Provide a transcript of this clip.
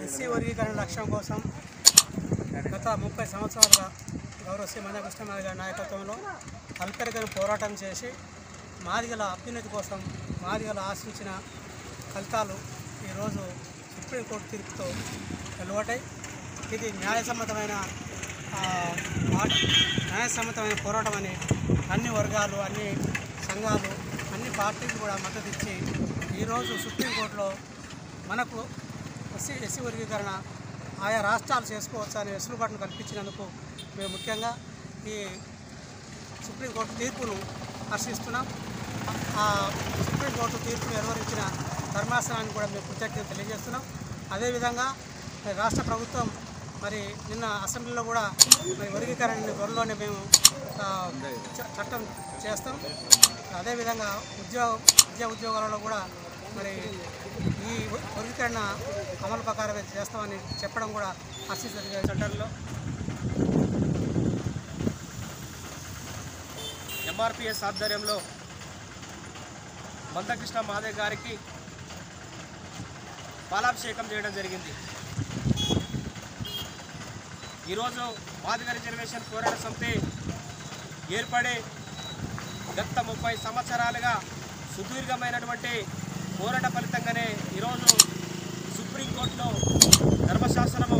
SC వర్గీకరణ లక్ష్యం కోసం గత 30 సంవత్సరాలుగా గౌరవ శ్రీ మందకృష్ణమాదిగ గారి నాయకత్వంలో అల్పెరగని పోరాటం చేసి మాదిగల అభ్యున్నతి కోసం మాదిగల ఆశించిన ఫలితాలు ఈరోజు సుప్రీంకోర్టు తీర్పుతో వెలువటాయి. ఇది న్యాయసమ్మతమైన పోరాటం అని అన్ని వర్గాలు, అన్ని సంఘాలు, అన్ని పార్టీలు కూడా మద్దతు ఇచ్చి ఈరోజు సుప్రీంకోర్టులో మనకు ఎస్సీ వర్గీకరణ ఆయా రాష్ట్రాలు చేసుకోవచ్చు అనే వెసులుబాటును కల్పించినందుకు మేము ముఖ్యంగా ఈ సుప్రీంకోర్టు తీర్పును హర్షిస్తున్నాం. ఆ సుప్రీంకోర్టు తీర్పును వెలువరించిన ధర్మాసనాన్ని కూడా మేము కృతజ్ఞత తెలియజేస్తున్నాం. అదేవిధంగా రాష్ట్ర ప్రభుత్వం మరి నిన్న అసెంబ్లీలో కూడా మరి వర్గీకరణని త్వరలోనే మేము చట్టం చేస్తాం. అదేవిధంగా ఉద్యోగాలలో కూడా మరి ఈ వర్గీకరణ అమలు ప్రకారమే చేస్తామని చెప్పడం కూడా హర్షించదగ్గ. సెంటర్లో ఎంఆర్పిఎస్ ఆధ్వర్యంలో మందకృష్ణమాదిగ గారికి పాలాభిషేకం చేయడం జరిగింది. ఈరోజు మాదిగ రిజర్వేషన్ పోరాట సమితి ఏర్పడి గత 30 సంవత్సరాలుగా సుదీర్ఘమైనటువంటి పోరాట ఫలితంగానే ఈరోజు సుప్రీంకోర్టులో ధర్మశాస్త్రము